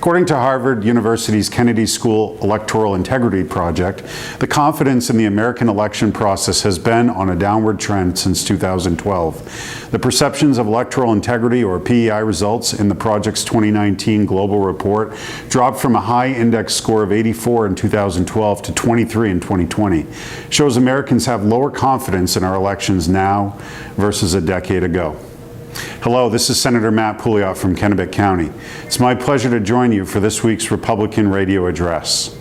According to Harvard University's Kennedy School Electoral Integrity Project, the confidence in the American election process has been on a downward trend since 2012. The perceptions of electoral integrity, or PEI, results in the project's 2019 global report dropped from a high index score of 84 in 2012 to 23 in 2020. Shows Americans have lower confidence in our elections now versus a decade ago. Hello, this is Senator Matt Pouliot from Kennebec County. It's my pleasure to join you for this week's Republican radio address.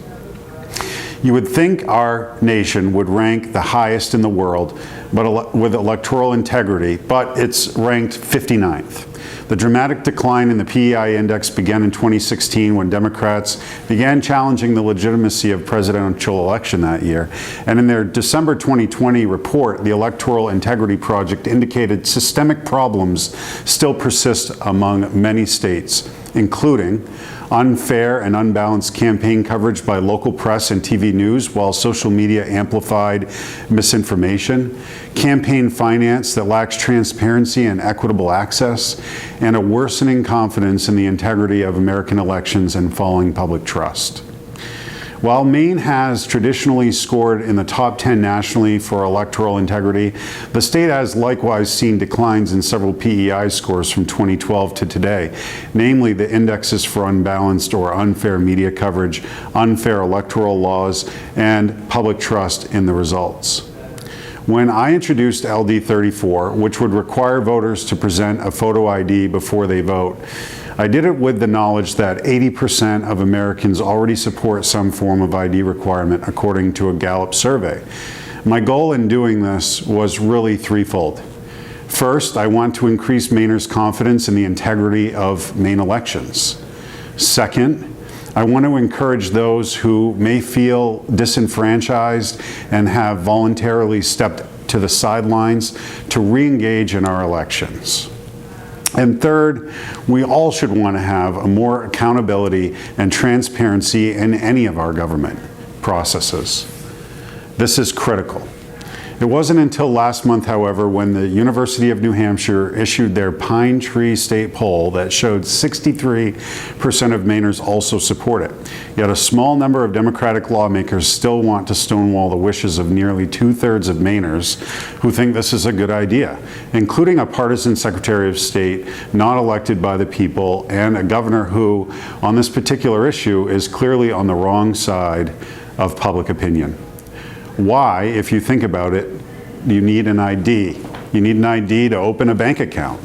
You would think our nation would rank the highest in the world with electoral integrity, but it's ranked 59th. The dramatic decline in the PEI index began in 2016 when Democrats began challenging the legitimacy of presidential election that year. And in their December 2020 report, the Electoral Integrity Project indicated systemic problems still persist among many states, including unfair and unbalanced campaign coverage by local press and TV news while social media amplified misinformation, campaign finance that lacks transparency and equitable access, and a worsening confidence in the integrity of American elections and falling public trust. While Maine has traditionally scored in the top 10 nationally for electoral integrity, the state has likewise seen declines in several PEI scores from 2012 to today, namely the indexes for unbalanced or unfair media coverage, unfair electoral laws, and public trust in the results. When I introduced LD 34, which would require voters to present a photo ID before they vote, I did it with the knowledge that 80% of Americans already support some form of ID requirement, according to a Gallup survey. My goal in doing this was really threefold. First, I want to increase Mainers' confidence in the integrity of Maine elections. Second, I want to encourage those who may feel disenfranchised and have voluntarily stepped to the sidelines to re-engage in our elections. And third, we all should want to have a more accountability and transparency in any of our government processes. This is critical. It wasn't until last month, however, when the University of New Hampshire issued their Pine Tree State poll that showed 63% of Mainers also support it. Yet a small number of Democratic lawmakers still want to stonewall the wishes of nearly 2/3 of Mainers who think this is a good idea, including a partisan Secretary of State not elected by the people and a governor who, on this particular issue, is clearly on the wrong side of public opinion. Why, if you think about it, you need an ID. You need an ID to open a bank account,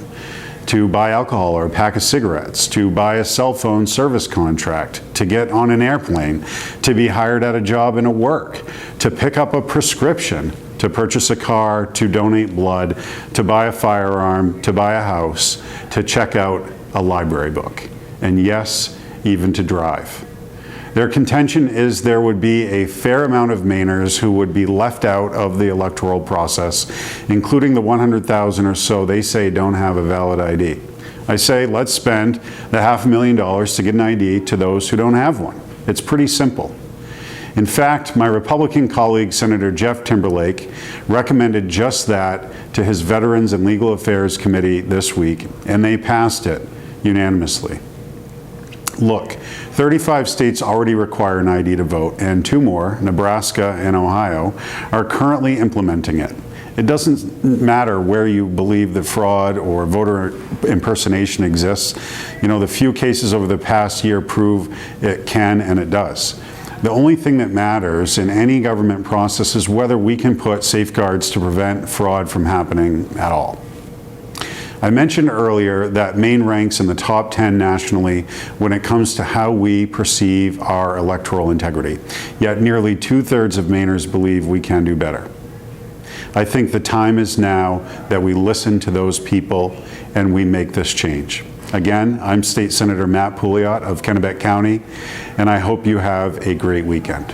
to buy alcohol or a pack of cigarettes, to buy a cell phone service contract, to get on an airplane, to be hired at a job and at work, to pick up a prescription, to purchase a car, to donate blood, to buy a firearm, to buy a house, to check out a library book, and yes, even to drive. Their contention is there would be a fair amount of Mainers who would be left out of the electoral process, including the 100,000 or so they say don't have a valid ID. I say let's spend the $500,000 to get an ID to those who don't have one. It's pretty simple. In fact, my Republican colleague, Senator Jeff Timberlake, recommended just that to his Veterans and Legal Affairs Committee this week, and they passed it unanimously. Look, 35 states already require an ID to vote, and 2 more, Nebraska and Ohio, are currently implementing it. It doesn't matter where you believe that fraud or voter impersonation exists. You know, the few cases over the past year prove it can and it does. The only thing that matters in any government process is whether we can put safeguards to prevent fraud from happening at all. I mentioned earlier that Maine ranks in the top 10 nationally when it comes to how we perceive our electoral integrity, yet nearly 2/3 of Mainers believe we can do better. I think the time is now that we listen to those people and we make this change. Again, I'm State Senator Matt Pouliot of Kennebec County, and I hope you have a great weekend.